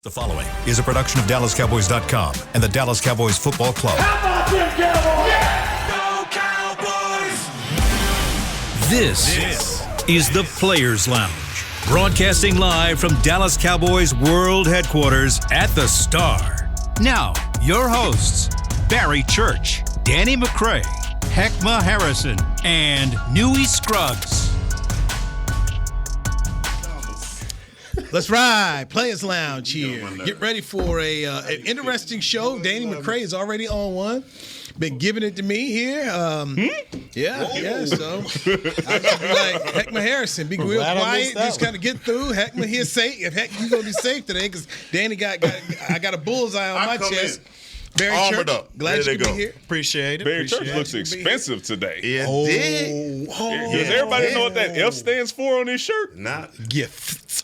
The following is a production of DallasCowboys.com and the Dallas Cowboys Football Club. How about them Cowboys? Yeah! Go Cowboys! This is the Players Lounge, broadcasting live from Dallas Cowboys World Headquarters at the Star. Now, your hosts, Barry Church, Danny McCray, Heckma Harrison, and Newey Scruggs. Let's ride. Players Lounge here. Get ready for an interesting show. Danny McCray is already on one. Been giving it to me here. Yeah. So I just be like, Heckma Harrison, be real quiet. Just kind of get through. Heckma here safe. If Heck, you gonna be safe today, because Danny I got a bullseye on my chest. Barry Church, up. glad you could be here. Appreciate it. Barry Church looks expensive today. It did. Does everybody know what that F stands for on his shirt? Not Gifts.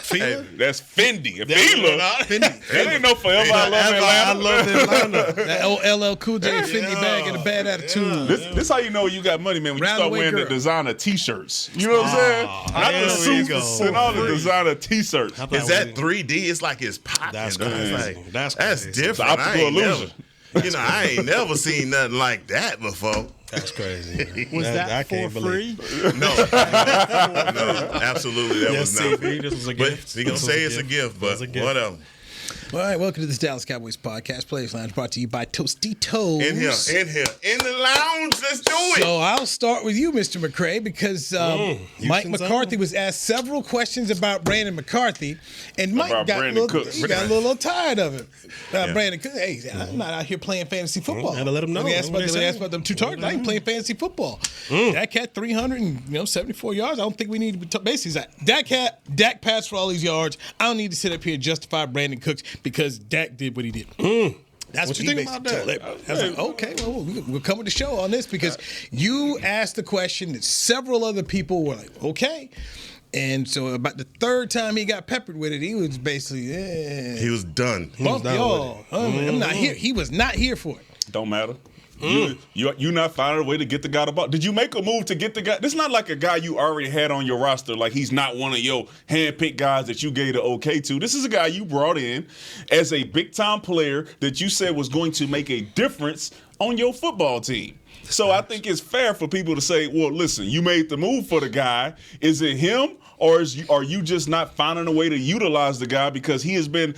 Hey, that's Fendi. Fendi. That ain't no forever. I love Atlanta. That old LL Cool J Fendi bag and a bad attitude. This how you know you got money, man, when you Round start the way wearing the girl. designer T-shirts. You know what I'm saying? Not the suits and all the designer T-shirts. Is that 3D? It's like it's popping. That's crazy. That's different. It's optical illusion. I ain't never seen nothing like that before. That's crazy. Was that for free? No, absolutely. That was not free. This was a gift. We're going to say it's a gift, but whatever. All right, welcome to this Dallas Cowboys podcast, Players Lounge, brought to you by Tostitos. In the lounge, let's do it. So I'll start with you, Mr. McCray, because Mike McCarthy was asked several questions about Brandon McCarthy, and Mike got a little tired of it. Brandon Cooks, hey, I'm not out here playing fantasy football. Had to let him know. They asked about them two targets. I ain't playing fantasy football. Dak had 374 yards. I don't think we need to be basically Dak passed for all these yards. I don't need to sit up here and justify Brandon Cooks because Dak did what he did. That's what you think about that? I was like, okay, well, we'll come with the show on this because you asked the question that several other people were like, okay. And so about the third time he got peppered with it, he was basically, he was done. Bump y'all. I'm not here. He was not here for it. Don't matter. You not finding a way to get the guy the ball. Did you make a move to get the guy? This is not like a guy you already had on your roster. Like he's not one of your hand-picked guys that you gave the okay to. This is a guy you brought in as a big-time player that you said was going to make a difference on your football team. So I think it's fair for people to say, well, listen, you made the move for the guy. Is it him? Or are you just not finding a way to utilize the guy because he's been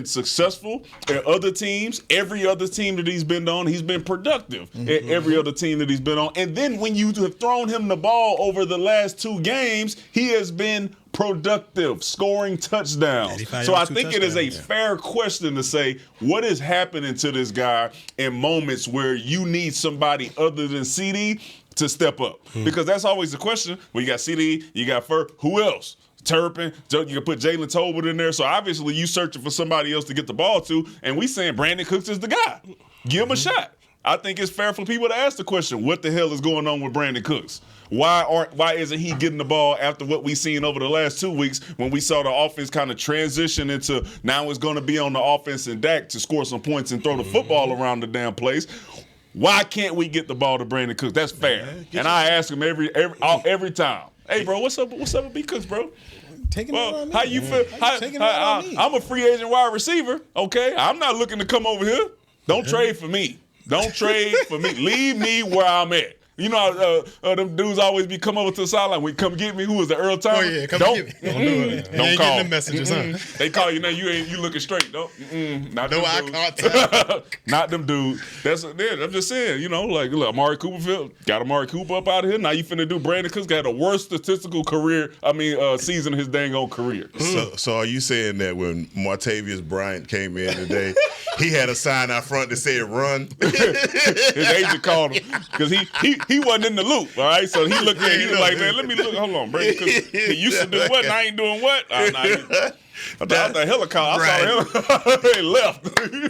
successful at other teams, every other team that he's been on, he's been productive at every other team that he's been on. And then when you have thrown him the ball over the last two games, he has been productive, scoring touchdowns. So I think it is a fair question to say, what is happening to this guy in moments where you need somebody other than CD to step up? Because that's always the question. When you got CD, you got Fur, who else? Turpin, you can put Jalen Tolbert in there. So obviously you searching for somebody else to get the ball to, and we saying Brandon Cooks is the guy. Give him a shot. I think it's fair for people to ask the question, what the hell is going on with Brandon Cooks? Why isn't he getting the ball after what we've seen over the last 2 weeks when we saw the offense kind of transition into now it's going to be on the offense and Dak to score some points and throw the football around the damn place? Why can't we get the ball to Brandon Cooks? That's fair. And I ask him every time. Hey, bro, what's up with B. Cooks, bro? Taking it on me. How you feel? I'm a free agent wide receiver, okay? I'm not looking to come over here. Don't trade for me. Don't trade for me. Leave me where I'm at. You know, them dudes always be come over to the sideline. We come get me. Who was the Earl Thomas? Oh yeah, come get me. Don't call. Getting the messages, huh? They call you now. You looking straight. Not them eye dudes. contact. Not them dudes. I'm just saying. You know, like look, Amari Cooper got Amari Cooper up out of here. Now you finna do Brandon Cooks got the worst statistical season of his dang old career. So are you saying that when Martavius Bryant came in today, he had a sign out front that said "Run"? His agent called him because he wasn't in the loop. All right, so he looked at. He was like, man, let me look. Hold on, Brandon Cooks. He used to do what? And I ain't doing what? I thought the helicopter. I saw him. He left.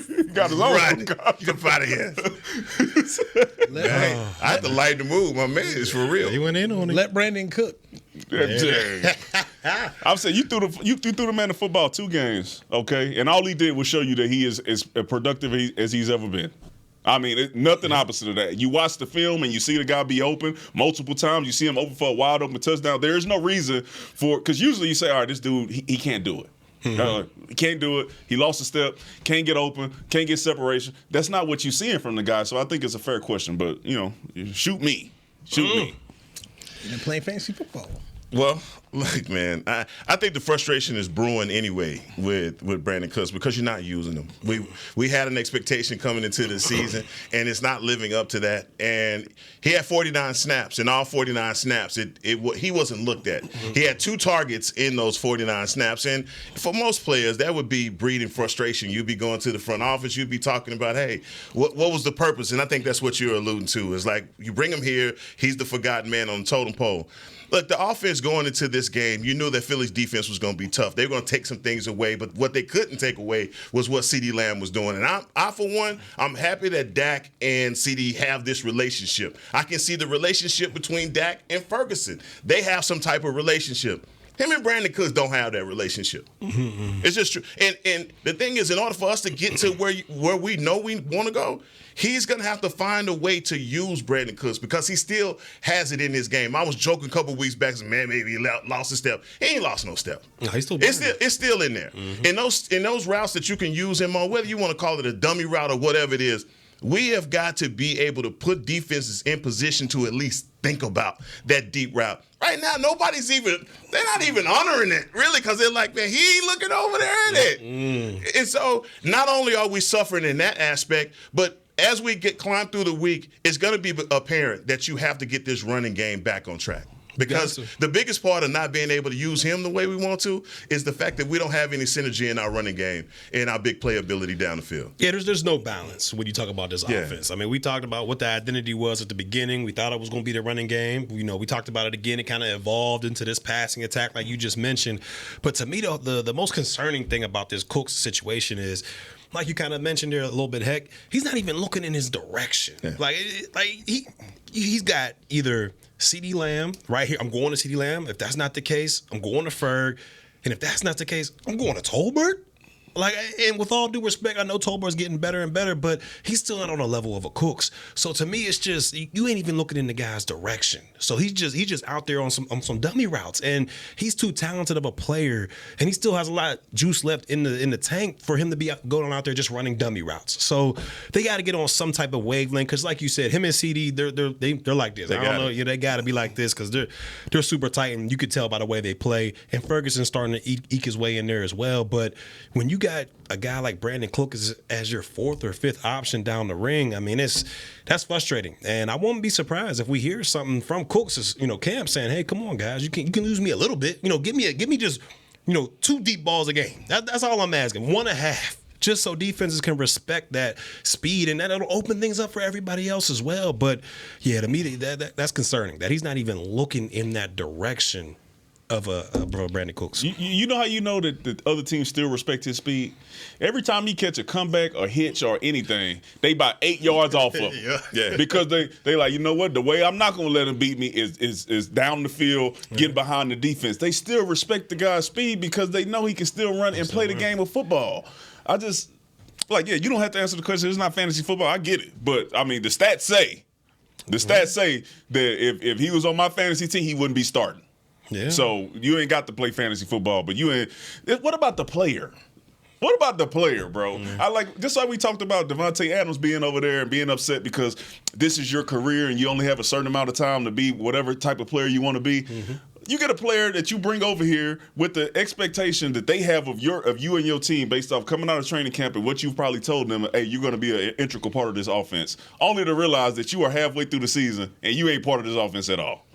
He got his own helicopter. Get out of here. I had to lighten the move. My man is for real. He went in on it. Let Brandon cook. I'm saying you threw the man in football 2 games, okay, and all he did was show you that he is as productive as he's ever been. I mean, nothing opposite of that. You watch the film and you see the guy be open multiple times. You see him open for a wide open touchdown. There is no reason because usually you say, all right, this dude, he can't do it. Can't do it. He lost a step. Can't get open. Can't get separation. That's not what you're seeing from the guy. So I think it's a fair question. But, shoot me. Shoot me. You've been playing fantasy football. Well, look, man, I think the frustration is brewing anyway with Brandon Cooks because you're not using him. We had an expectation coming into the season, and it's not living up to that. And he had 49 snaps, and all 49 snaps, he wasn't looked at. He had 2 targets in those 49 snaps, and for most players, that would be breeding frustration. You'd be going to the front office, you'd be talking about, hey, what was the purpose? And I think that's what you're alluding to. Is like you bring him here, he's the forgotten man on the totem pole. Look, the offense going into this game, you knew that Philly's defense was going to be tough. They were going to take some things away, but what they couldn't take away was what CeeDee Lamb was doing. And I, for one, I'm happy that Dak and CeeDee have this relationship. I can see the relationship between Dak and Ferguson. They have some type of relationship. Him and Brandon Cooks don't have that relationship. It's just true. And the thing is, in order for us to get to where we know we want to go, he's going to have to find a way to use Brandon Cooks because he still has it in his game. I was joking a couple weeks back, man, maybe he lost a step. He ain't lost no step. No, he's still It's still in there. In those routes that you can use him on, whether you want to call it a dummy route or whatever it is, we have got to be able to put defenses in position to at least think about that deep route. Right now, they're not even honoring it, really, because they're like, man, he ain't looking over there at it. And so not only are we suffering in that aspect, but as we climb through the week, it's going to be apparent that you have to get this running game back on track. Because the biggest part of not being able to use him the way we want to is the fact that we don't have any synergy in our running game and our big playability down the field. Yeah, there's no balance when you talk about this offense. I mean, we talked about what the identity was at the beginning. We thought it was going to be the running game. We talked about it again. It kind of evolved into this passing attack like you just mentioned. But to me, the most concerning thing about this Cooks situation is, like you kind of mentioned there a little bit, Heck, he's not even looking in his direction. Yeah. He's got either CeeDee Lamb right here. I'm going to CeeDee Lamb. If that's not the case, I'm going to Ferg. And if that's not the case, I'm going to Tolbert. And with all due respect, I know Tolbert's getting better and better, but he's still not on a level of a Cooks. So to me, it's just you ain't even looking in the guy's direction. So he's just out there on some dummy routes, and he's too talented of a player, and he still has a lot of juice left in the tank for him to be going out there just running dummy routes. So they got to get on some type of wavelength because, like you said, him and CD, they're like this. I don't know, they got to be like this because they're super tight, and you could tell by the way they play. And Ferguson's starting to eke his way in there as well. But when you got a guy like Brandon Cooks as your 4th or 5th option down the ring, I mean, that's frustrating. And I won't be surprised if we hear something from Cooks' camp saying, "Hey, come on, guys, you can lose me a little bit. Give me just 2 deep balls a game. That's all I'm asking. 1.5." Just so defenses can respect that speed, and that'll open things up for everybody else as well. But yeah, to me, that's concerning that he's not even looking in that direction of a Brandon Cooks. You know how you know that the other team still respect his speed? Every time he catch a comeback or hitch or anything, they about 8 yards off of him. Yeah. Because they like, you know what? The way I'm not going to let him beat me is down the field, getting behind the defense. They still respect the guy's speed because they know he can still run and play the game of football. I just, you don't have to answer the question. It's not fantasy football. I get it. But, I mean, the stats say that if he was on my fantasy team, he wouldn't be starting. Yeah. So you ain't got to play fantasy football, but what about the player? What about the player, bro? Mm-hmm. Just like we talked about Devontae Adams being over there and being upset because this is your career and you only have a certain amount of time to be whatever type of player you want to be. Mm-hmm. You get a player that you bring over here with the expectation that they have of you and your team based off coming out of training camp and what you've probably told them, hey, you're going to be an integral part of this offense, only to realize that you are halfway through the season and you ain't part of this offense at all.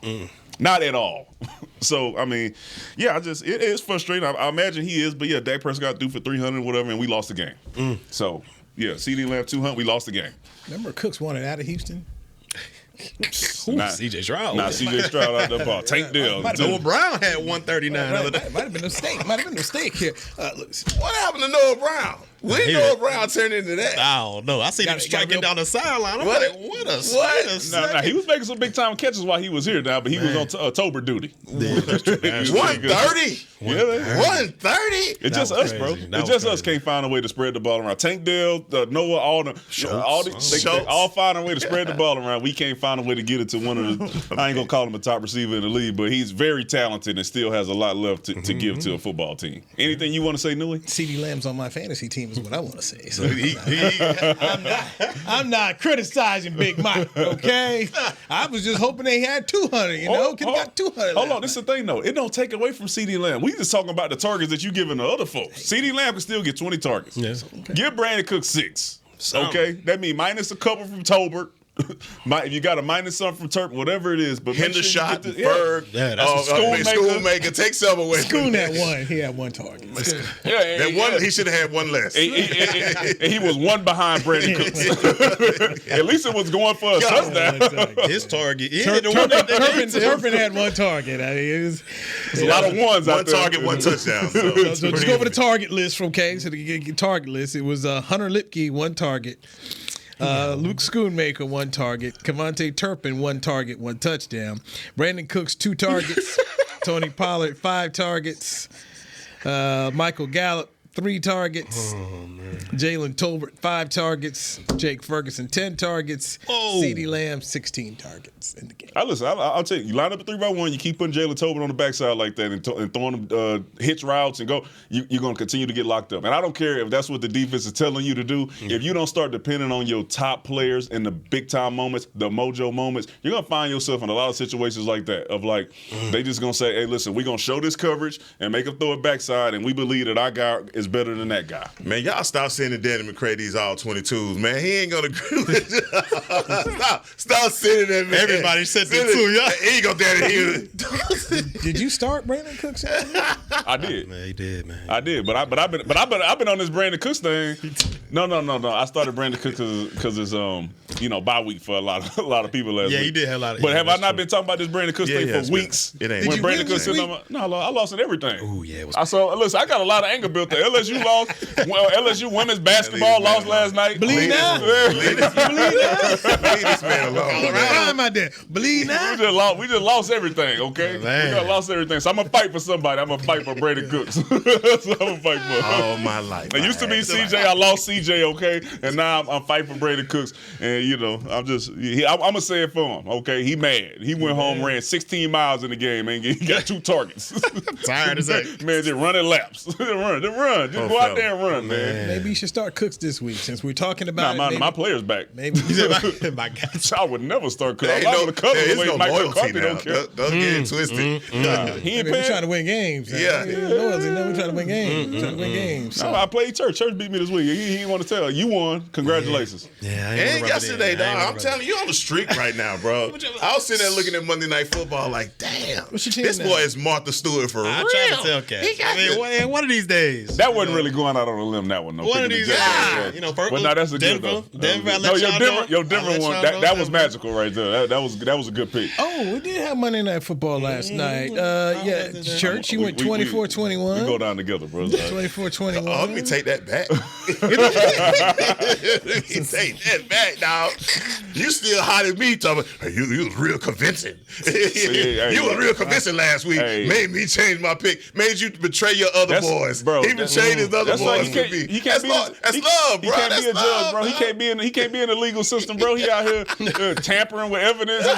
Not at all. So, I mean, yeah, it is frustrating. I imagine he is, but yeah, Dak Prescott threw for 300 whatever, and we lost the game. So, yeah, CeeDee Lamb 200, we lost the game. Remember Cooks wanted out of Houston? CJ Stroud. CJ Stroud out the ball. Tank deal. Noah Brown had 139 the other day. Might have been a mistake here. What happened to Noah Brown? When Noah Brown turned into that? I don't know. I seen him striking down the sideline. I'm like, what a No, he was making some big time catches while he was here now, but he was on October duty. Yeah, that's true. 130? Yeah, they 130. It's just was us, crazy. bro. That It's was just us crazy. can't find a way to spread the ball around. Tank Dell, Noah, all they all find a way to spread the ball around. We can't find a way to get it to one of the. I ain't gonna call him a top receiver in the league, but he's very talented and still has a lot left to give to a football team. Anything you want to say, Newey? CeeDee Lamb's on my fantasy team is what I want to say. So I'm not criticizing Big Mike, okay? I was just hoping they had 200, you know? Could have got 200. Hold on, this is the thing, though. It don't take away from CeeDee Lamb. We just talking about the targets that you giving to other folks. CeeDee Lamb can still get 20 targets. Yes. Give Brandon Cooks 6. Okay? That means minus a couple from Tolbert. If you got a minus something from Turpin, whatever it is, but Hendershot, Berg, Yeah, that's a Schoonmaker. Take some away. Schoon had one. He had one target. He should have had one less. And he was one behind Brandon Cooks. At least it was going for a touchdown. Exactly. His target. Yeah, the one that they gave to him. Turpin had one target. I mean, it was There's a lot of ones out One there. target, one touchdown. So So just go over the target list from K. So the target list, it was Hunter Lipke, one target. Luke Schoonmaker, one target. Kevontae Turpin, one target, one touchdown. Brandon Cooks, 2 targets. Tony Pollard, 5 targets. Michael Gallup, 3 targets. Jalen Tolbert, 5 targets. Jake Ferguson, 10 targets. CeeDee Lamb, 16 targets in the game. I'll tell you, you line up a 3-by-1, you keep putting Jalen Tobin on the backside like that and throwing them hitch routes and go, you're going to continue to get locked up. And I don't care if that's what the defense is telling you to do. If you don't start depending on your top players in the big-time moments, the mojo moments, you're going to find yourself in a lot of situations like that of like, they just going to say, hey, listen, we're going to show this coverage and make them throw it backside, and we believe that our guy is better than that guy. Man, y'all stop sending Danny McCray these all 22s, man. He ain't gonna agree with you. Stop sending that, man. Everybody said that too, y'all. He ain't gonna Danny. Did you start Brandon Cooks? I did. Man, he did, man. I did, but I've been on this Brandon Cooks thing. No. I started Brandon Cooks because it's bye week for a lot of people last week. Yeah, he did have a lot of. But yeah, have I that's not true. been talking about this Brandon Cooks thing for weeks? It ain't. When you Brandon win Cooks this sitting week? on my, I lost in everything. Oh yeah, it was. Listen, I got a lot of anger built there. LSU lost. Well, LSU women's basketball lost last night. Bleed now? Leave this man alone. Why am I there? Bleed now? We just lost everything, okay? Man. We got lost everything. So I'm going to fight for somebody. I'm going to fight for Brandon Cooks. That's what I'm going to fight for. All my life. It used to be CJ. I lost CJ, okay? And now I'm fighting for Brandon Cooks. And, I'm going to say it for him, okay? He mad. He went home, ran 16 miles in the game, and he got 2 targets. Tired as heck. Man, just running laps. run. Just go out there and run, man. Maybe you should start Cooks this week since we're talking about My player's back. Maybe My God. I would never start Cooks. There I'm ain't not going to cover the there's way no Mike loyalty McCarthy now. don't care. Don't get it twisted. He ain't we're paying. trying to win games. Yeah. Loyalty. No, we're trying to win games. We're trying to win games. No, I played church. Church beat me this week. He didn't want to tell. You won. Congratulations. Yeah, I ain't And wanna rub it yesterday, in. I ain't dog, wanna I'm rub telling you, on the streak right now, bro. I was sitting there looking at Monday Night Football like, damn, What's your team this now? boy is Martha Stewart for real. I try to tell Cat. He got One of these days. That wasn't really going out on a limb. That one. No, One of picking these the Jets. days. You know, first But no, that's a good Denver. though. Denver, I No, let your y'all Denver, know. your I Denver let one. y'all That know was Denver. magical right there. That was a good pick. Oh, we did have Monday Night Football last night. Church, he went 24-21. We go down together, bro. 24-21. Oh, let me take that back. Let me take that back, dog. You still hot at me, talking. Hey, you was real convincing. You was real convincing last week. Hey. Made me change my pick. Made you betray your other That's- boys. bro, He betrayed his other That's why boys. he can't That's be. love, bro. He can't That's be a judge, love, bro. He can't be in the legal system, bro. He out here tampering with evidence and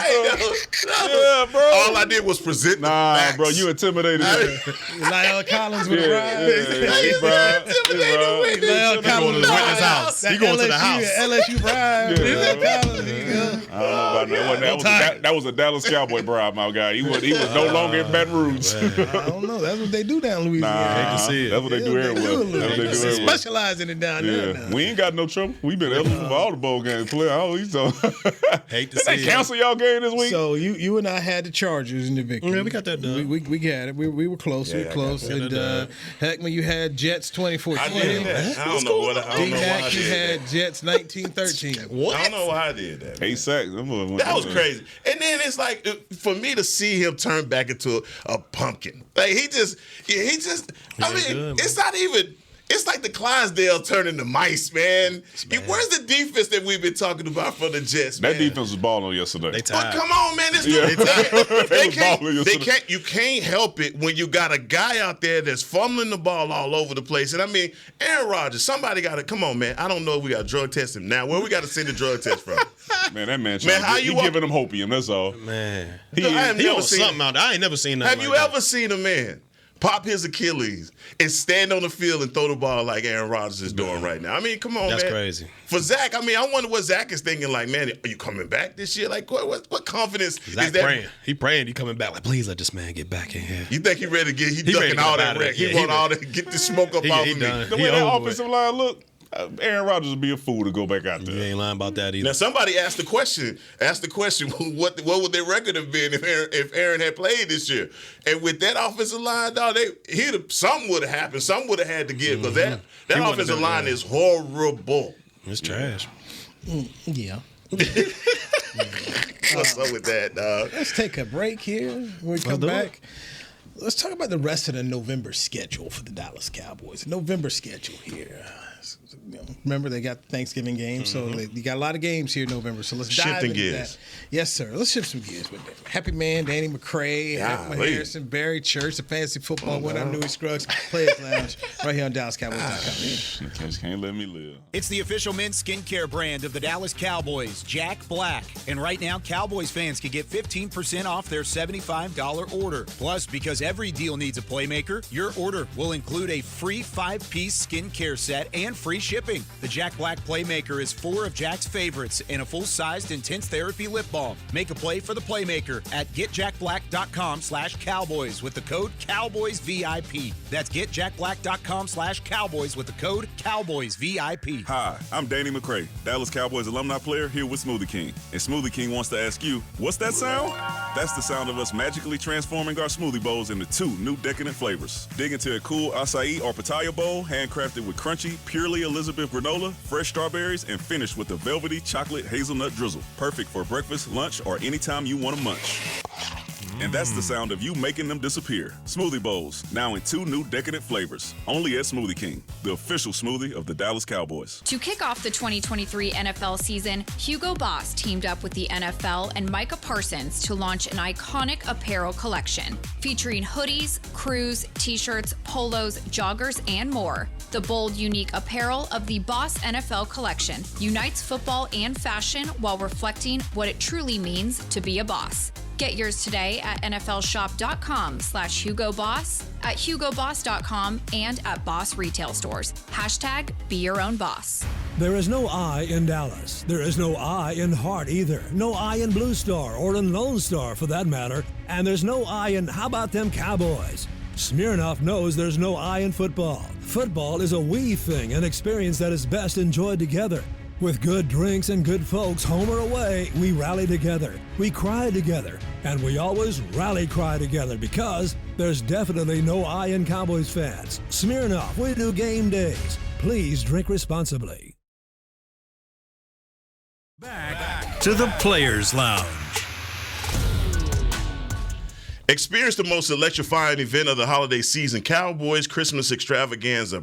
stuff. Yeah, bro. All I did was present the facts. Bro, you intimidated him. Lyle Collins with a Yeah, ride. bro. Lyle He going to Collins. the witness house. He going to the house. LSU bribe. Yeah. Lyle Collins, here you go. I don't know about that. That was a Dallas Cowboy bribe, my guy. He was no longer in Baton Rouge. I don't know. That's what they do down in Louisiana. Nah, to see it. that's what they do everywhere. That's what they do They everywhere. specialize in it down there. Yeah, now. we ain't got no trouble. We been eligible for all the bowl games. Play all these. So Hate to did they see it. cancel y'all game this week? So you and I had the Chargers in the victory. Yeah, we got that done. We got it. We were close. We were close. that. And Heckman, you had Jets 24-20. I did that. I don't know why I D-Mac, you did had Jets 19-13. that. I don't know why I did that. 8 sacks. That was crazy. And then it's like for me to see him turn back into a pumpkin. Like he just I mean, good, man. it's not even It's like the Clydesdale turning to mice, man. Where's the defense that we've been talking about for the Jets, man? That defense was balling yesterday. They But tied. come on, man. They can't. You can't help it when you got a guy out there that's fumbling the ball all over the place. And I mean, Aaron Rodgers, somebody got to come on, man. I don't know if we got to drug test him now. Where we got to send the drug test from? Man, that man, how you giving him hopium, that's all. Man, I have he never on seen something out there. I ain't never seen that. Have you ever seen a man pop his Achilles and stand on the field and throw the ball like Aaron Rodgers is doing right now? I mean, come on, That's man. crazy. For Zach, I mean, I wonder what Zach is thinking. Like, man, are you coming back this year? Like, what confidence Zach is that? praying. He praying. He coming back. Like, please let this man get back in here. You think he ready to get? He ready ducking to get all up that out of wreck. there. He Yeah, want all that. Get the smoke up he off of done. me. The He way that over offensive line look, Aaron Rodgers would be a fool to go back out You there. ain't lying about that either. Now somebody asked the question. What would their record have been if Aaron had played this year? And with that offensive line, dog, something would have happened. Something would have had to give because that offensive line is horrible. It's trash. Yeah. What's up with that, dog? Let's take a break here. When we come do back, let's talk about the rest of the November schedule for the Dallas Cowboys. November schedule here. Remember, they got the Thanksgiving game, so you got a lot of games here in November. So let's dive Shifting into gears. that. Yes, sir. Let's shift some gears with that. Happy Man, Danny McCray, Golly. Harrison, Barry Church, the Fantasy Football winner, I'm Louis Scruggs, Players Lounge, right here on DallasCowboys.com. Just can't let me live. It's the official men's skincare brand of the Dallas Cowboys, Jack Black. And right now, Cowboys fans can get 15% off their $75 order. Plus, because every deal needs a playmaker, your order will include a free 5-piece skincare set and free shipping. The Jack Black Playmaker is 4 of Jack's favorites and a full-sized intense therapy lip balm. Make a play for the Playmaker at getjackblack.com/Cowboys with the code CowboysVIP. That's getjackblack.com/Cowboys with the code CowboysVIP. Hi, I'm Danny McCray, Dallas Cowboys alumni player here with Smoothie King. And Smoothie King wants to ask you, what's that sound? That's the sound of us magically transforming our smoothie bowls into 2 new decadent flavors. Dig into a cool acai or pitaya bowl, handcrafted with crunchy, purely Elizabeth granola, fresh strawberries, and finished with a velvety chocolate hazelnut drizzle. Perfect for breakfast, lunch, or anytime you want to munch. And that's the sound of you making them disappear. Smoothie bowls, now in 2 new decadent flavors. Only at Smoothie King, the official smoothie of the Dallas Cowboys. To kick off the 2023 NFL season, Hugo Boss teamed up with the NFL and Micah Parsons to launch an iconic apparel collection featuring hoodies, crews, t-shirts, polos, joggers, and more. The bold, unique apparel of the Boss NFL collection unites football and fashion while reflecting what it truly means to be a boss. Get yours today at nflshop.com/HugoBoss, at HugoBoss.com, and at Boss retail stores. Hashtag be your own boss. There is no I in Dallas. There is no I in Hart either. No I in Blue Star or in Lone Star for that matter. And there's no I in how about them Cowboys? Smirnoff knows there's no I in football. Football is a we thing, an experience that is best enjoyed together. With good drinks and good folks, home or away, we rally together, we cry together, and we always rally cry together because there's definitely no I in Cowboys fans. Smirnoff, we do game days. Please drink responsibly. Back to the Players Lounge. Experience the most electrifying event of the holiday season, Cowboys Christmas Extravaganza,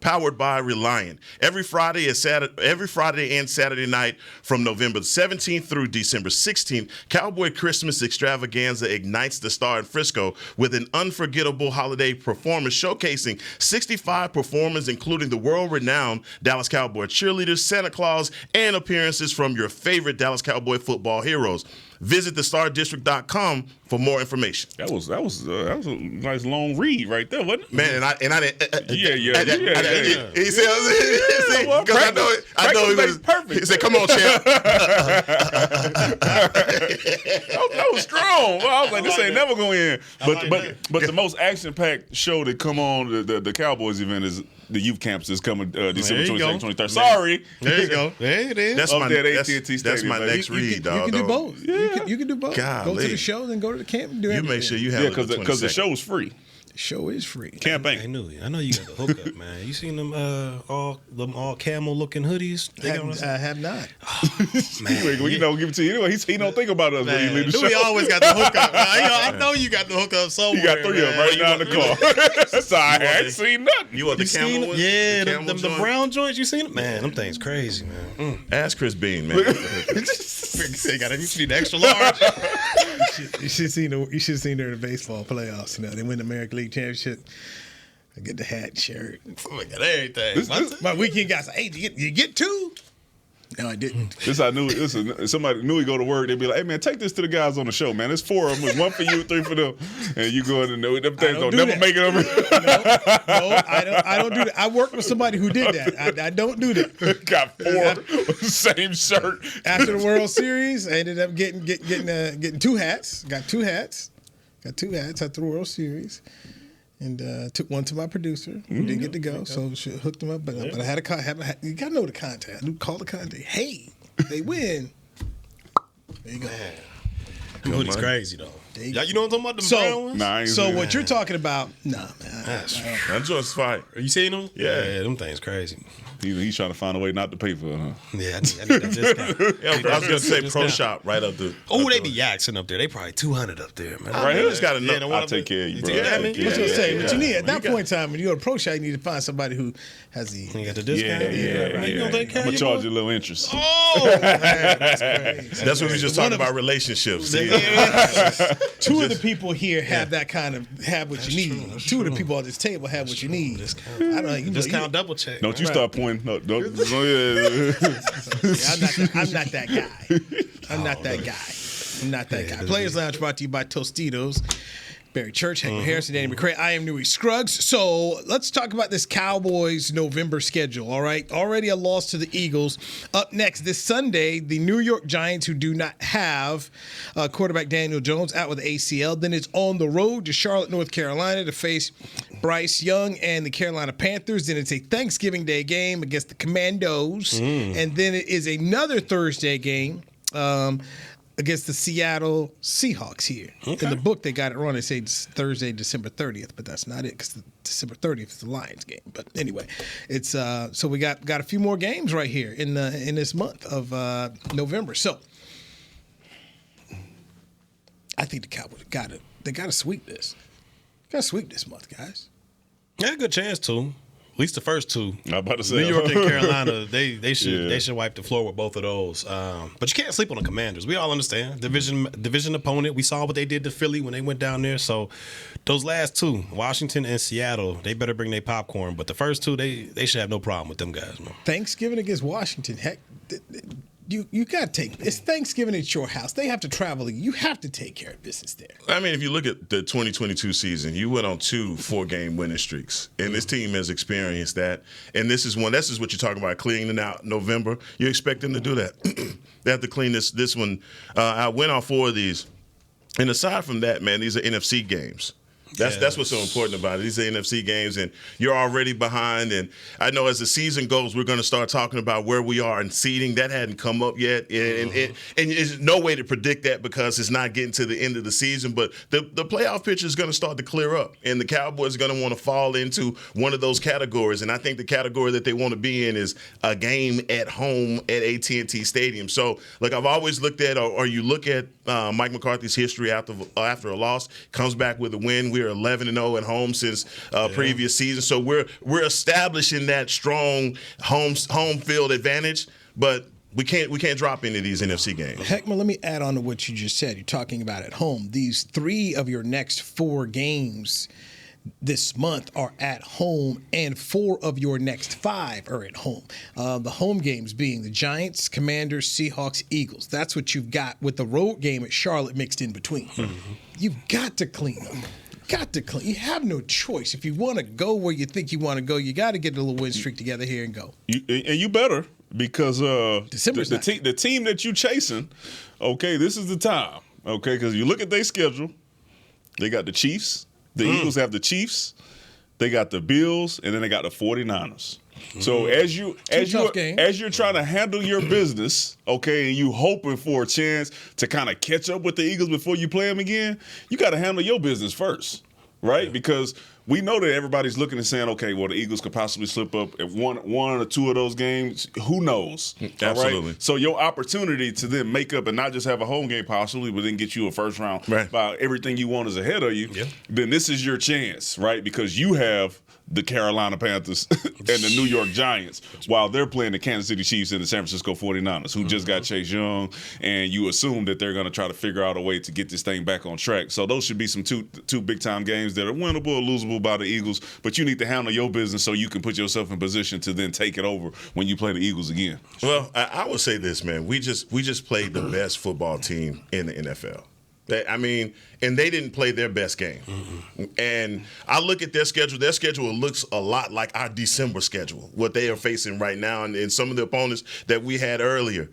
powered by Reliant. Every Friday and Saturday night from November 17th through December 16th, Cowboy Christmas Extravaganza ignites the star in Frisco with an unforgettable holiday performance showcasing 65 performers, including the world-renowned Dallas Cowboy cheerleaders, Santa Claus, and appearances from your favorite Dallas Cowboy football heroes. Visit thestardistrict.com for more information. That was a nice long read right there, wasn't it? Man, and I didn't. Yeah. He said, because I know he was perfect. He said, "Come on, champ." That was strong. Well, I was like, this ain't never going in. But the most action-packed show that come on the Cowboys event is the youth camps is coming December 22nd, 23rd. Sorry. There you go. There it is. That's my next read, dog. You can do both. You can do both. Golly. Go to the show, then go to the camp and do everything. You make sure you have because the show is free. Show is free. Campaign. I know you got the hookup, man. You seen them all camel looking hoodies? I have not. Man, You know, give it to you anyway. He don't think about us when he leave the Louis show. always got the hookup. I know you got the hookup somewhere. He got 3 of them right now in the car. So I ain't seen nothing. You want the camel one? Yeah, the, camel the joint? brown joints. You seen them? Man, them things crazy, man. Ask Chris Bean, man. You need the extra large. You should have seen her in the baseball playoffs. You know, they win the American League Championship. I get the hat and shirt. I got everything. My weekend guys, hey, you get 2? No, I didn't. This I knew. Somebody knew he go to work. They'd be like, "Hey man, take this to the guys on the show, man. There's 4 of them. 1 for you, 3 for them." And you go in and know them things don't never make it over. No, I don't do that. I worked with somebody who did that. I don't do that. Got 4 same shirt. After the World Series, I ended up getting 2 hats. Got 2 hats. After the World Series. And took one to my producer who didn't get to go, so she hooked him up. But I had you gotta know the contact. I call the contact. Hey, they win. There you go. Hoodie's crazy though. You know what I'm talking about? The brown ones? Nah, I ain't So seen what that. you're talking about? Nah, man. That joint's fire. Are you seeing them? Yeah. Them things crazy. He's trying to find a way not to pay for it, huh? Yeah, I need that discount. Yeah, I was gonna say Pro Shop right up the. Oh, they be yaxing up there. They probably 200 up there, man. Right here, it's got enough. I'll take care of you, bro. Yeah, I'll man. take care What's of gonna you. say? But you need at that point in time when you go to Pro Shop, you need to find somebody who has the. You got the discount? Yeah. You gonna take care I'm of gonna you, charge boy? you a little interest. Oh, man, that's crazy. That's what we just talking about relationships. See? 2 of the people here have that kind of what you need. True, 2 of the people at this table have what you need. I don't know. Discount double check. Don't you start pointing. No, don't. I'm not that guy. I'm not that guy. Players Lounge brought to you by Tostitos. Barry Church, Hank Harrison, Danny McCray. I am Newey Scruggs. So let's talk about this Cowboys November schedule, all right? Already a loss to the Eagles. Up next this Sunday, the New York Giants, who do not have quarterback Daniel Jones, out with ACL. Then it's on the road to Charlotte, North Carolina to face Bryce Young and the Carolina Panthers. Then it's a Thanksgiving Day game against the Commandos. And then it is another Thursday game against the Seattle Seahawks here. Okay. In the book, they got it wrong. They say it's Thursday, December 30th, but that's not it because December 30th is the Lions game. But anyway, it's so we got a few more games right here in this month of November. So I think the Cowboys got to sweep this. Got to sweep this month, guys. Yeah, good chance to. At least the first 2. I'm about to say New York and Carolina, they should wipe the floor with both of those. But you can't sleep on the Commanders. We all understand division opponent. We saw what they did to Philly when they went down there. So those last 2, Washington and Seattle, they better bring their popcorn. But the first 2, they should have no problem with them guys, man. Thanksgiving against Washington, heck. You got to it's Thanksgiving at your house. They have to travel. You have to take care of business there. I mean, if you look at the 2022 season, you went on 2 4-game winning streaks, and this team has experienced that. And this is what you're talking about, cleaning out November. You expect them to do that. They have to clean this one. I went on 4 of these, and aside from that, man, these are NFC games. That's what's so important about it. These are NFC games, and you're already behind. And I know as the season goes, we're going to start talking about where we are in seeding. That hadn't come up yet, and there's no way to predict that because it's not getting to the end of the season. But the playoff picture is going to start to clear up, and the Cowboys are going to want to fall into one of those categories. And I think the category that they want to be in is a game at home at AT&T Stadium. So, look, I've always looked at, or you look at Mike McCarthy's history after a loss, comes back with a win. We're 11-0 at home since previous season, so we're establishing that strong home field advantage. But we can't drop any of these NFC games. Heckman, let me add on to what you just said. You're talking about at home. These 3 of your next 4 games this month are at home, and 4 of your next 5 are at home. The home games being the Giants, Commanders, Seahawks, Eagles. That's what you've got with the road game at Charlotte mixed in between. You've got to clean up. You have no choice. If you want to go where you think you want to go, you got to get a little win streak together here and go. You better, because the team that you chasing, okay, this is the time, okay, because you look at their schedule, they got the Chiefs, the Eagles have the Chiefs, they got the Bills, and then they got the 49ers. So as you're trying to handle your business, okay, and you hoping for a chance to kind of catch up with the Eagles before you play them again, you got to handle your business first, right? Because we know that everybody's looking and saying, okay, well, the Eagles could possibly slip up at one or two of those games. Who knows? Absolutely. All right? So your opportunity to then make up and not just have a home game possibly, but then get you a first round by everything you want is ahead of you, then this is your chance, right? Because you have the Carolina Panthers and the New York Giants while they're playing the Kansas City Chiefs and the San Francisco 49ers, who just got Chase Young, and you assume that they're going to try to figure out a way to get this thing back on track. So those should be some two big-time games that are winnable or losable by the Eagles, but you need to handle your business so you can put yourself in position to then take it over when you play the Eagles again. Well, I would say this, man. We just played the best football team in the NFL. And they didn't play their best game. And I look at their schedule. Their schedule looks a lot like our December schedule, what they are facing right now, and some of the opponents that we had earlier.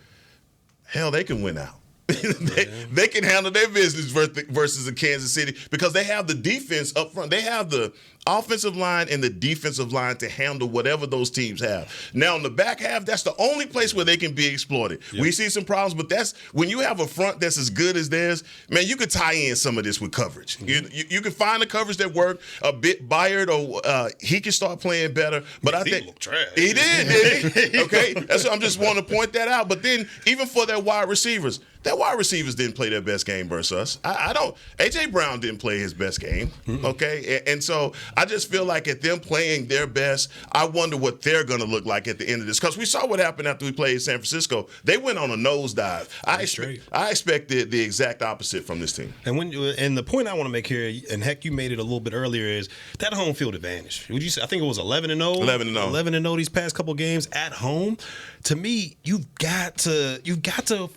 Hell, they can win out. They can handle their business versus the Kansas City because they have the defense up front. They have the offensive line and the defensive line to handle whatever those teams have. Now, in the back half, that's the only place where they can be exploited. We see some problems, but that's when you have a front that's as good as theirs, man, you could tie in some of this with coverage. You can find the coverage that worked a bit. Byard, or he can start playing better. But I think he looked trash. He did. Okay, that's what I'm just want to point that out. But then even for their wide receivers didn't play their best game versus us. A.J. Brown didn't play his best game, okay? And so I just feel like at them playing their best, I wonder what they're going to look like at the end of this. Because we saw what happened after we played San Francisco. They went on a nosedive. I expected the exact opposite from this team. And the point I want to make here, and heck, you made it a little bit earlier, is that home field advantage. Would you say? I think it was 11-0. 11-0. 11-0 these past couple games at home. To me, you've got to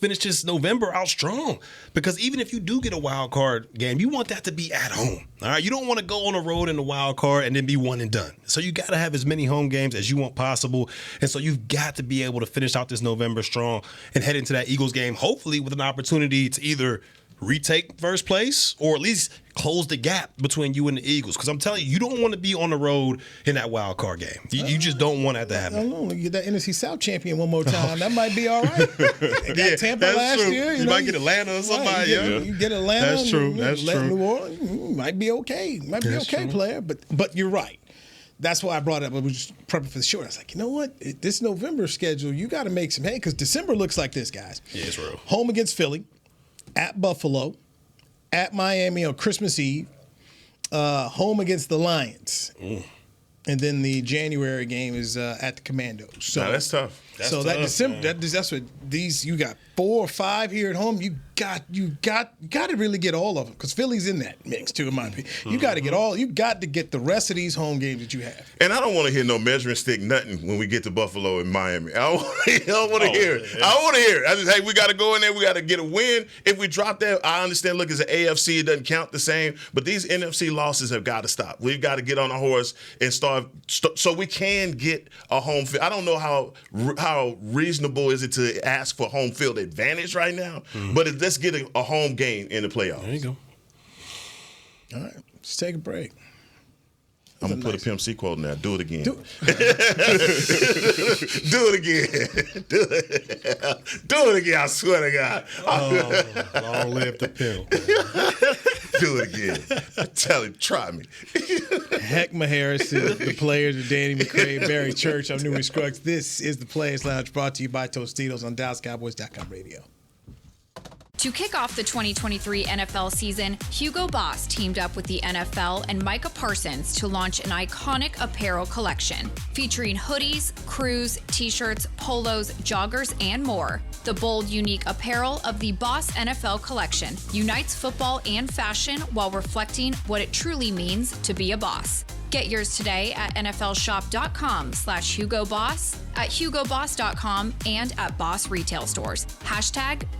finish this November out strong, because even if you do get a wild card game, you want that to be at home. All right, you don't want to go on the road in the wild card and then be one and done. So you got to have as many home games as you want possible, and so you've got to be able to finish out this November strong and head into that Eagles game, hopefully with an opportunity to either retake first place or at least close the gap between you and the Eagles. Because I'm telling you, you don't want to be on the road in that wild card game. You just don't want that to happen. I don't know. You get that NFC South champion one more time. That might be all right. They got Tampa last true. year. You might get Atlanta or somebody. You get Atlanta. That's true. That's true. New Orleans might be okay. True. Player. But you're right. That's why I brought it up. I was just prepping for the show. I was like, you know what? This November schedule, you got to make some hay, because December looks like this, guys. Yeah, it's real. Home against Philly, at Buffalo, at Miami on Christmas Eve, home against the Lions. And then the January game is at the Commandos. So that's tough. That December, that's what these, you got 4 or 5 here at home. You got to really get all of them, because Philly's in that mix too, in my opinion. You got to get you got to get the rest of these home games that you have. And I don't want to hear no measuring stick nothing when we get to Buffalo and Miami. I don't want to hear it. I want to hear it. I just, hey, we got to go in there. We got to get a win. If we drop that, I understand. Look, it's an AFC. It doesn't count the same. But these NFC losses have got to stop. We've got to get on a horse and start so we can get a home field. I don't know how reasonable is it to ask for home field advantage right now, but let's get a home game in the playoffs. There you go. All right, let's take a break. I'm going to put a Pimp C quote in there. Do it again. Do it again. Do it again. I swear to God. Long live the pimp. Do it again. Tell him, try me. Heckma Harris, the players of Danny McCray, Barry Church. I'm Newman Scruggs. This is the Players Lounge, brought to you by Tostitos on DallasCowboys.com radio. To kick off the 2023 NFL season, Hugo Boss teamed up with the NFL and Micah Parsons to launch an iconic apparel collection featuring hoodies, crews, t-shirts, polos, joggers, and more. The bold, unique apparel of the Boss NFL collection unites football and fashion while reflecting what it truly means to be a boss. Get yours today at nflshop.com/HugoBoss, at HugoBoss.com, and at Boss retail stores.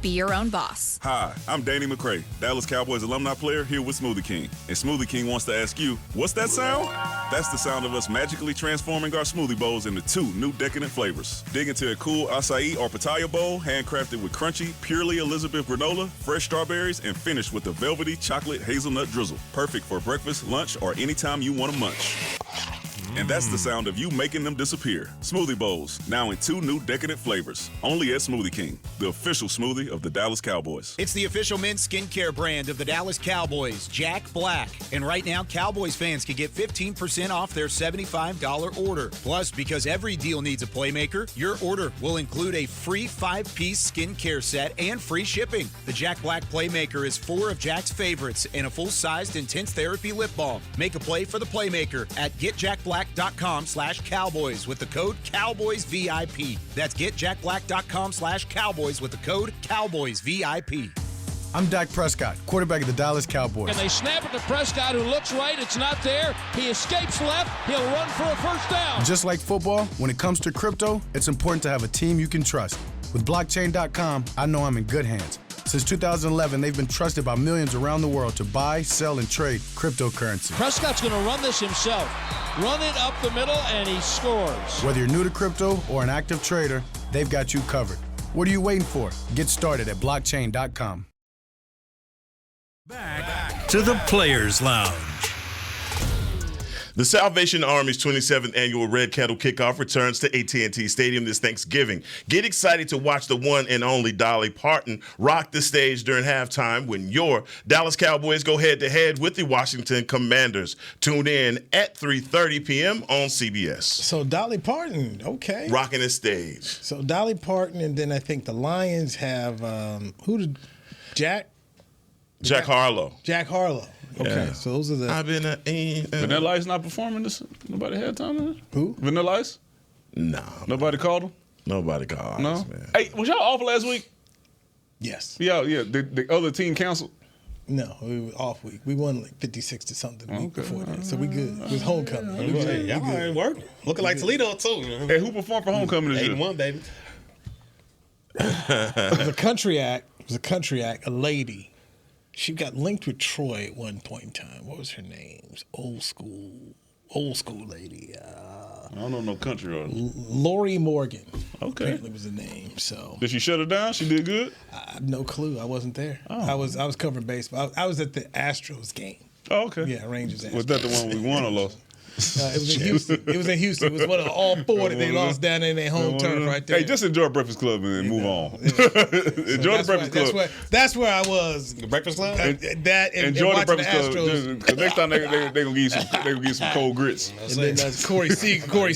#Be your own boss. Hi, I'm Danny McCray, Dallas Cowboys alumni player here with Smoothie King. And Smoothie King wants to ask you, what's that sound? That's the sound of us magically transforming our smoothie bowls into 2 new decadent flavors. Dig into a cool acai or pitaya bowl, handcrafted with crunchy, purely Elizabeth granola, fresh strawberries, and finished with a velvety chocolate hazelnut drizzle. Perfect for breakfast, lunch, or anytime you want to munch. And that's the sound of you making them disappear. Smoothie Bowls, now in 2 new decadent flavors. Only at Smoothie King, the official smoothie of the Dallas Cowboys. It's the official men's skincare brand of the Dallas Cowboys, Jack Black. And right now, Cowboys fans can get 15% off their $75 order. Plus, because every deal needs a playmaker, your order will include a free 5-piece skincare set and free shipping. The Jack Black Playmaker is 4 of Jack's favorites and a full-sized intense therapy lip balm. Make a play for the Playmaker at getjackblack.com/Cowboys with the code CowboysVIP. That's getjackblack.com/Cowboys with the code CowboysVIP. I'm Dak Prescott, quarterback of the Dallas Cowboys. And they snap it to Prescott, who looks right. It's not there. He escapes left. He'll run for a first down. Just like football, when it comes to crypto, it's important to have a team you can trust. With blockchain.com, I know I'm in good hands. Since 2011, they've been trusted by millions around the world to buy, sell, and trade cryptocurrency. Prescott's going to run this himself. Run it up the middle, and he scores. Whether you're new to crypto or an active trader, they've got you covered. What are you waiting for? Get started at blockchain.com. Back to the Players Lounge. The Salvation Army's 27th annual Red Kettle Kickoff returns to AT&T Stadium this Thanksgiving. Get excited to watch the one and only Dolly Parton rock the stage during halftime when your Dallas Cowboys go head-to-head with the Washington Commanders. Tune in at 3:30 p.m. on CBS. So Dolly Parton, okay. Rocking the stage. So Dolly Parton, and then I think the Lions have, Jack Harlow. Jack Harlow. Okay, Yeah. so those are the. I've been Vanilla Ice not performing this? Nobody had time to? Who? Vanilla Ice? No. Nobody called him? Nobody called No? us, man. Hey, was y'all off last week? Yes. Yeah. The other team canceled? No, we were off week. We won like 56 to something the week before that, so we good. It was homecoming. We good. Y'all ain't working. Looking like Toledo, too. Hey, who performed for homecoming this year? 81, baby. It was a country act. A lady. She got linked with Troy at one point in time. What was her name? Old school lady. I don't know no country artist. Lori Morgan. Okay. Apparently was the name. So Did she shut it down? She did good? I have no clue. I wasn't there. Oh. I was covering baseball. I was at the Astros game. Oh, okay. Yeah, Rangers. Astros. Was that the one we won or lost? It was in Houston. It was one of all 4 that they lost down in their home turf right there. Hey, just enjoy Breakfast Club and move on. Enjoy the Breakfast Club. That's where I was. The Breakfast Club? Enjoy the Breakfast Club. Because next time they gonna give you some cold grits. And then that's Corey Seager trolling.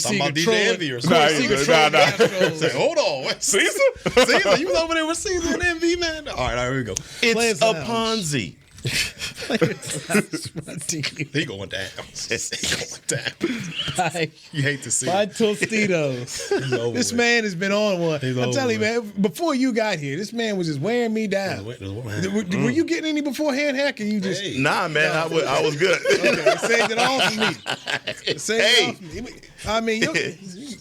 Hold on. What? Caesar? Caesar? You was over there with Caesar and MV, man? All right, here we go. It's a Ponzi. He going down. You hate to see My it. Tostitos. This man has been on one. I'm telling you, man, before you got here, this man was just wearing me down. Were you getting any beforehand, Hack? Or you just Nah, man, I was good. Okay, saved it all for me. I mean,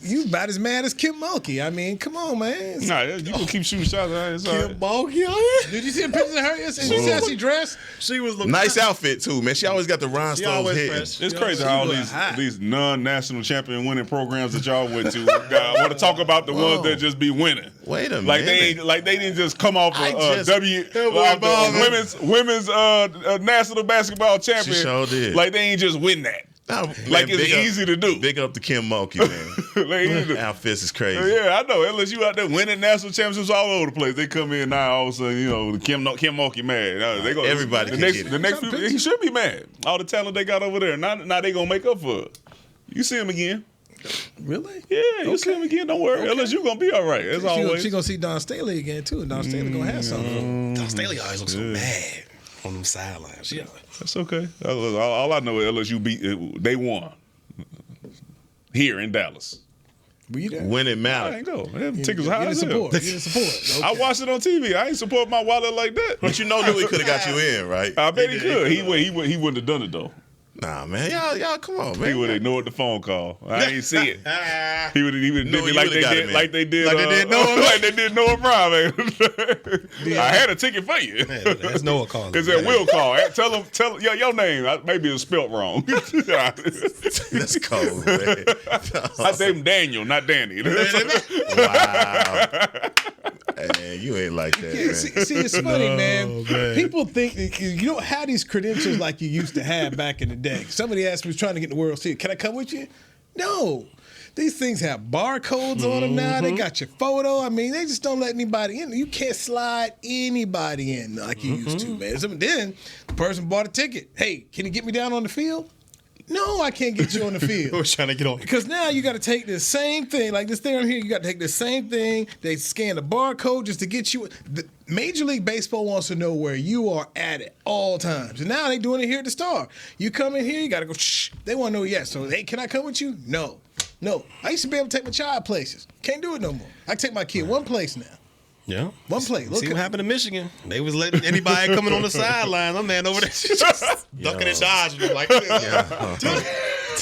you about as mad as Kim Mulkey. I mean, come on, man. Nah, you gonna keep shooting shots. It's all right. Mulkey on here? Did you see the pictures of her? Did you see how she dressed? She was looking Nice outfit too, man. She always got the rhinestones hitting. It's crazy how all these non-national champion winning programs that y'all went to want to talk about the ones that just be winning. Wait a minute. They didn't just come off women's national basketball champion. She sure did. Like they ain't just win that. No, like man, it's easy to do. Big up to Kim Mulkey, man. Outfits is crazy. Yeah, I know. Unless you out there winning national championships all over the place, they come in now all of a sudden, the Kim Mulkey mad. Everybody can get it. The next people, he should be mad. All the talent they got over there. Now they gonna make up for it. You see him again. Really? Yeah, you see him again. Don't worry. Unless you gonna be all right. As always. She gonna see Don Staley again too. Don Staley gonna have something. Don Staley always looks so mad on them sidelines. Yeah. That's okay. All I know is LSU they won here in Dallas. Were you there? When it I mattered. ain't go. Tickets high as hell. Support. Okay. I watched it on TV. I ain't support my wallet like that. But Louis could have got you in, right? I bet he could. He wouldn't have done it though. Nah, man. Y'all, come on, man. He would have ignored the phone call. I ain't see it. He would have did me like they did Noah Brown, man. I had a ticket for you. That's Noah calling. It's that Will call. Tell him your name. Maybe it's spelt wrong. That's cold, man. I named him Daniel, not Danny. Wow. Hey, you ain't like that, man. See, it's funny, man. People think you don't have these credentials like you used to have back in the day. Somebody asked me, was trying to get in the World Series. Can I come with you? No. These things have barcodes on them now. They got your photo. I mean, they just don't let anybody in. You can't slide anybody in like you used to, man. So then the person bought a ticket. Hey, can you get me down on the field? No, I can't get you on the field. I was trying to get on. Because now you got to take the same thing, like this thing on here, you got to take the same thing. They scan the barcode just to get you. Major League Baseball wants to know where you are at all times. And now they doing it here at the Star. You come in here, you got to go, shh. They want to know, yes. So, hey, can I come with you? No. I used to be able to take my child places. Can't do it no more. I can take my kid one place now. Yeah. One place. See what happened in Michigan. They was letting anybody coming on the sideline. I'm man over there just ducking and dodging them like this.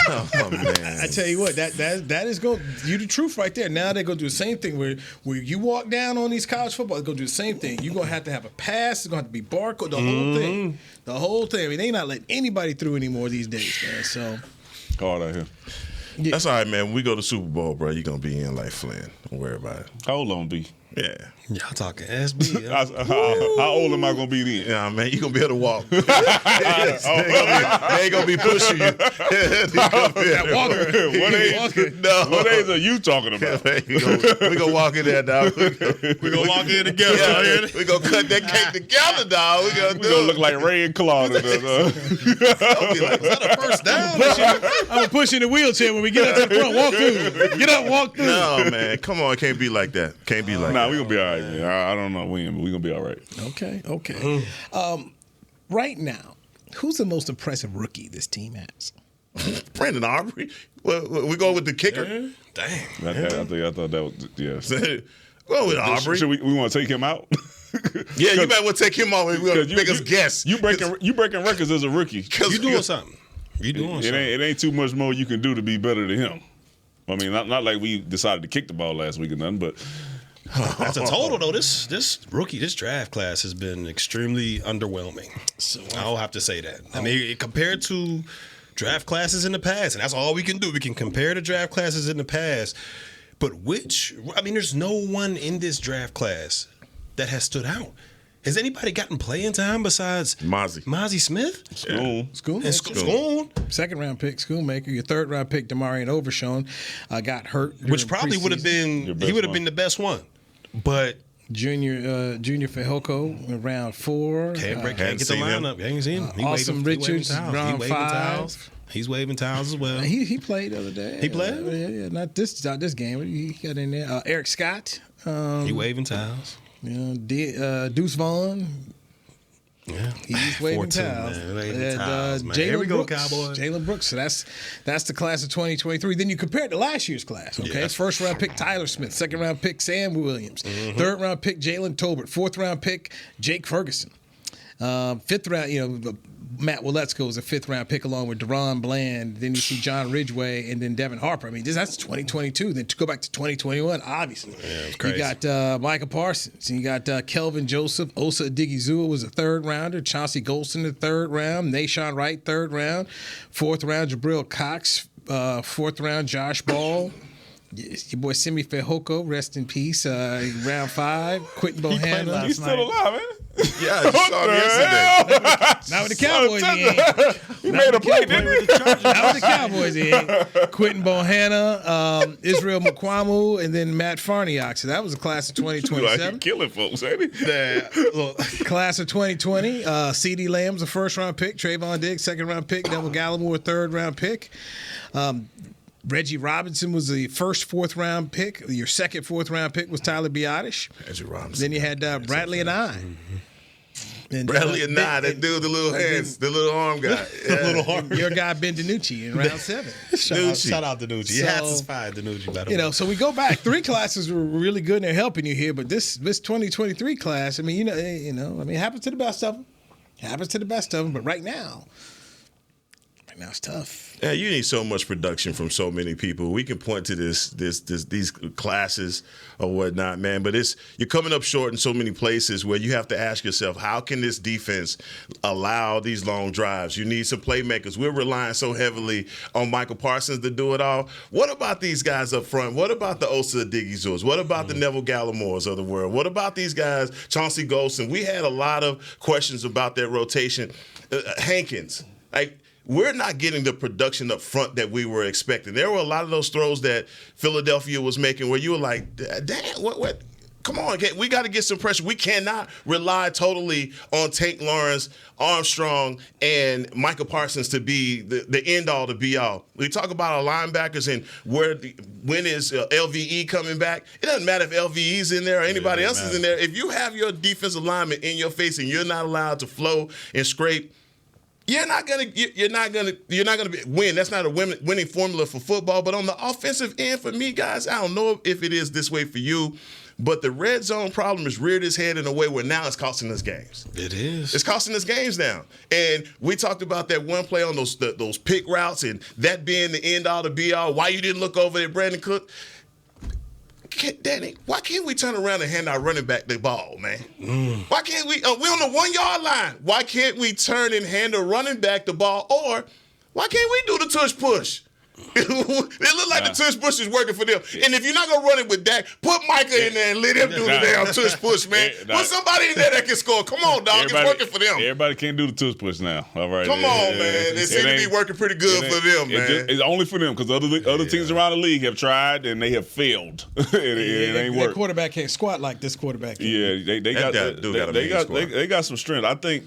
Oh, man. I tell you what, that is going you the truth right there. Now they're gonna do the same thing where you walk down on these college football, they're gonna do the same thing. You're gonna have to have a pass, it's gonna have to be barcode, the whole thing. The whole thing. I mean, they not letting anybody through anymore these days, man. So hard out here. Yeah. That's all right, man. When we go to Super Bowl, bro, you're going to be in like Flynn. Don't worry about it. How old I'm going to be? Yeah. Y'all talking SB. How old am I going to be then? Yeah, man, you're going to be able to walk. They ain't going to be pushing you. What age are you talking about? We're going to walk in there, dog. We're going to walk in together. Yeah, we're going to cut that cake together, dog. We're going to look like Ray and Claude. Is that a first down? I'm going to push you in the wheelchair when we get up to the front. Walk through. Get up, walk through. No, man. Come on. It can't be like that. Can't be like that. Nah, we're going to be all right, man. I don't know when, but we're going to be all right. Okay. Right now, who's the most impressive rookie this team has? Brandon Aubrey. Well, we go with the kicker. Dang. I thought that was, yes. Go with Aubrey. Should we want to take him out? Yeah, you might want to take him out. We're going to make us guess. You breaking records as a rookie. You doing something. It ain't too much more you can do to be better than him. I mean, not like we decided to kick the ball last week or nothing, but as a total though, this draft class has been extremely underwhelming. So I'll have to say that. I mean, compared to draft classes in the past, and that's all we can do. We can compare the draft classes in the past, but there's no one in this draft class that has stood out. Has anybody gotten playing time besides Mozzie Smith? Schoon. Second round pick, Schoonmaker. Your third round pick, Demarion Overshown, got hurt. Which probably would have been been the best one. But Junior Fehoko in round 4. Can't get the lineup. Ain't seen him. Awesome Richards, round 5. He's waving towels as well. He played the other day. He played? Yeah, not this game. He got in there. Eric Scott. He waving towels. Deuce Vaughn. Yeah, he's waving towels. Here we go, Cowboys. Jalen Brooks. So that's the class of 2023. Then you compare it to last year's class. Okay, it's first round pick Tyler Smith, second round pick Sam Williams, third round pick Jalen Tolbert, fourth round pick Jake Ferguson, fifth round. Matt Willetsko was a fifth round pick along with Deron Bland. Then you see John Ridgway and then Devin Harper. I mean, that's 2022. Then to go back to 2021, obviously. Yeah, it's crazy. You got Micah Parsons. And you got Kelvin Joseph. Osa Odigizua was a third rounder. Chauncey Golston, the third round. Nashawn Wright, third round. Fourth round, Jabril Cox. Fourth round, Josh Ball. Your boy Simi Fehoko, rest in peace. Round 5, Quentin Bohanna. He's still alive, man. Yeah, I just saw him yesterday. Not with the Cowboys, he ain't. He made a play, didn't he? Not with the Cowboys, he ain't. Quentin Bohanna, Israel Mukwamu, and then Matt Farniok. So that was a class of 2027. Like killing folks, ain't he? Class of 2020. CeeDee Lamb's a first-round pick. Trayvon Diggs, second-round pick. Neville Gallimore, third-round pick. Reggie Robinson was the first fourth-round pick. Your second fourth-round pick was Tyler Biotish. Reggie Robinson. Then you had Bradley and I. And, Bradley and I, that dude, the little hands, the little arm guy. Yeah. Little arm. Your guy, Ben DiNucci, in round 7. Shout out DiNucci. He has inspired DiNucci, by the way. So we go back. 3 classes were really good and they're helping you here. But this 2023 class, I mean, it happens to the best of them. But right now it's tough. Yeah, you need so much production from so many people. We can point to these classes or whatnot, man. But you're coming up short in so many places where you have to ask yourself, how can this defense allow these long drives? You need some playmakers. We're relying so heavily on Michael Parsons to do it all. What about these guys up front? What about the Osa Odigizua? What about the Neville Gallimores of the world? What about these guys, Chauncey Golston? We had a lot of questions about their rotation. Hankins, we're not getting the production up front that we were expecting. There were a lot of those throws that Philadelphia was making where you were like, damn, what? Come on, we got to get some pressure. We cannot rely totally on Tank Lawrence, Armstrong, and Micah Parsons to be the end-all to be-all. We talk about our linebackers and when is LVE coming back. It doesn't matter if LVE's in there or anybody else is in there. If you have your defensive lineman in your face and you're not allowed to flow and scrape, you're not gonna win. That's not a winning formula for football. But on the offensive end, for me, guys, I don't know if it is this way for you. But the red zone problem has reared its head in a way where now it's costing us games. It is. It's costing us games now. And we talked about that one play on those pick routes and that being the end-all to be-all. Why you didn't look over at Brandon Cook? Danny, why can't we turn around and hand our running back the ball, man? Why can't we? We're on the 1 yard line. Why can't we turn and hand the running back the ball? Or why can't we do the tush push? It looked like the tush push is working for them. And if you're not going to run it with Dak, put Micah in there and let him do the damn tush push, man. Put somebody in there that can score. Come on, dog. It's working for them. Everybody can't do the tush push now. All right. Come on, man. It seems to be working pretty good for them, man. It's only for them because other teams around the league have tried and they have failed. it ain't worked. That quarterback can't squat like this quarterback can. Yeah, they got some strength. I think,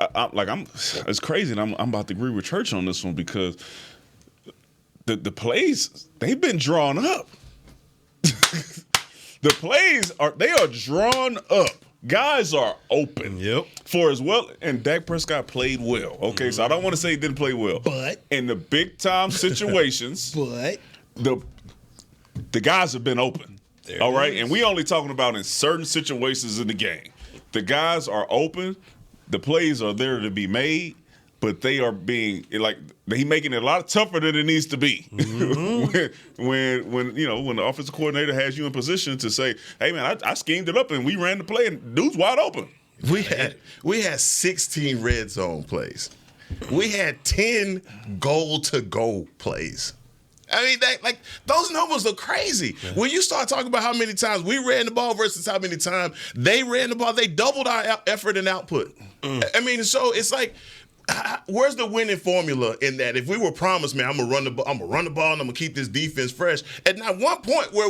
it's crazy, and I'm about to agree with Church on this one because the plays, they've been drawn up. The plays are drawn up. Guys are open. Yep. For as well, and Dak Prescott played well. Okay, so I don't want to say he didn't play well. But in the big time situations, the guys have been open. All right, and we only talking about in certain situations in the game. The guys are open. The plays are there to be made. But they are being he making it a lot tougher than it needs to be. Mm-hmm. when the offensive coordinator has you in position to say, "Hey man, I schemed it up and we ran the play and dude's wide open." We had 16 red zone plays. We had 10 goal to goal plays. I mean, those numbers are crazy. Yeah. When you start talking about how many times we ran the ball versus how many times they ran the ball, they doubled our effort and output. I mean, so it's like, where's the winning formula in that? If we were promised, man, I'm gonna run the ball and I'm gonna keep this defense fresh. And at one point where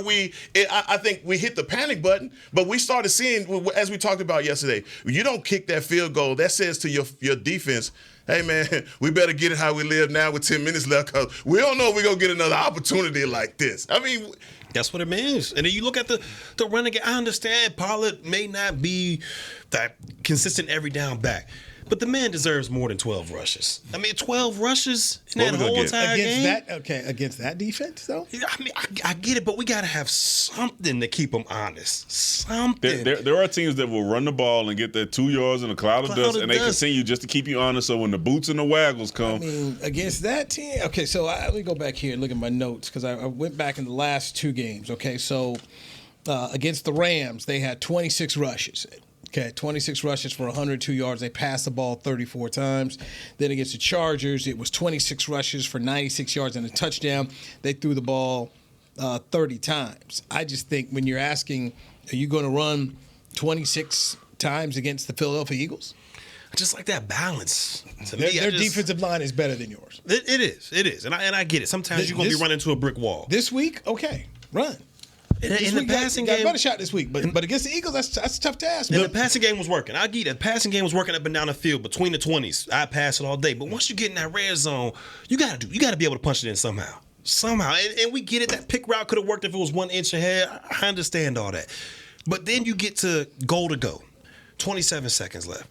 I think we hit the panic button, but we started seeing, as we talked about yesterday, you don't kick that field goal. That says to your defense, hey man, we better get it how we live now with 10 minutes left because we don't know if we're gonna get another opportunity like this. I mean, that's what it means. And then you look at the running game. I understand Pollard may not be that consistent every down back. But the man deserves more than 12 rushes. I mean, 12 rushes in that whole entire game. Against that defense, though? I mean, I get it, but we got to have something to keep them honest. Something. There are teams that will run the ball and get that 2 yards in a cloud of dust, and they continue just to keep you honest. So when the boots and the waggles come. I mean, against that team? Okay, so let me go back here and look at my notes because I went back in the last two games. Okay, so against the Rams, they had 26 rushes. Okay, 26 rushes for 102 yards. They passed the ball 34 times. Then against the Chargers, it was 26 rushes for 96 yards and a touchdown. They threw the ball 30 times. I just think when you're asking, are you going to run 26 times against the Philadelphia Eagles? I just like that balance. Their defensive line is better than yours. It is. And I get it. Sometimes you're going to be running into a brick wall. This week, okay, run. In the passing game, got a better shot this week, but against the Eagles, that's a tough task. And the passing game was working. I get it. The passing game was working up and down the field between the 20s. I pass it all day, but once you get in that red zone, you got to be able to punch it in somehow. And we get it. That pick route could have worked if it was 1 inch ahead. I understand all that, but then you get to goal to go, 27 seconds left.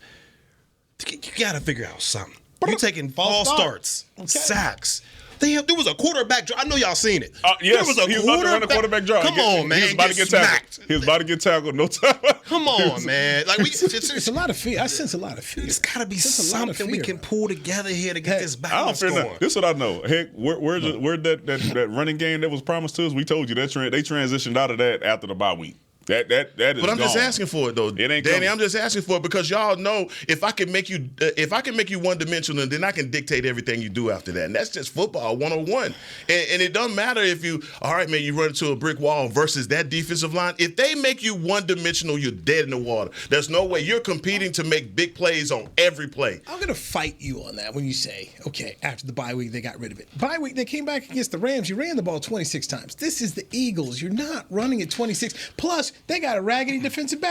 You got to figure out something. You're taking false starts, sacks. There was a quarterback draw. I know y'all seen it. Yes, there was he was about to run a quarterback draw. Come on, man. He was about to get tackled. He was about to get tackled. No time. Come on, man. Like it's a lot of fear. I sense a lot of fear. It's got to be something we can pull together here to get this balance I don't fear going. This is what I know. Heck, where that running game that was promised to us, we told you that they transitioned out of that after the bye week. That is. But I'm just gone. asking for it though, It ain't Danny. coming. I'm just asking for it because y'all know if I can make you one dimensional, then I can dictate everything you do after that, and that's just football 101. And it doesn't matter if you, all right, man, you run into a brick wall versus that defensive line. If they make you one dimensional, you're dead in the water. There's no way you're competing to make big plays on every play. I'm gonna fight you on that when you say, okay, after the bye week they got rid of it. Bye week they came back against the Rams. You ran the ball 26 times. This is the Eagles. You're not running it 26. Plus, they got a raggedy defensive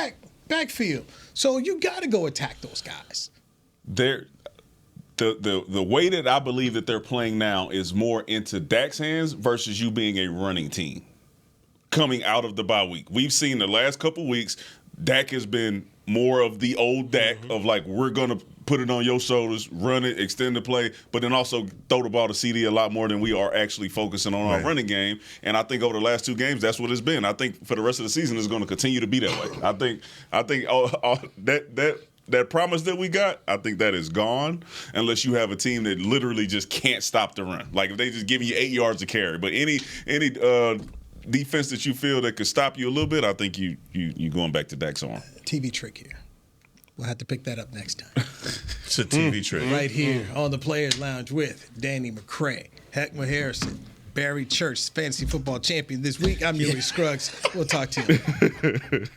backfield. So you got to go attack those guys. The way that I believe that they're playing now is more into Dak's hands versus you being a running team coming out of the bye week. We've seen the last couple weeks, Dak has been more of the old Dak of like, we're going to put it on your shoulders, run it, extend the play, but then also throw the ball to CD a lot more than we are actually focusing on our running game. And I think over the last 2 games, that's what it's been. I think for the rest of the season, it's going to continue to be that way. I think that promise that we got, I think that is gone unless you have a team that literally just can't stop the run. Like if they just give you 8 yards to carry, but any defense that you feel that could stop you a little bit, I think you going back to Dak's arm. TV trick here. We'll have to pick that up next time. It's a TV trick. Right here on the Players Lounge with Danny McCray, Heckma Harrison, Barry Church, fantasy football champion this week. I'm Yuri Scruggs. We'll talk to you.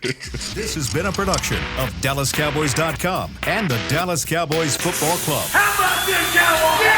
This has been a production of DallasCowboys.com and the Dallas Cowboys Football Club. How about this, Cowboys?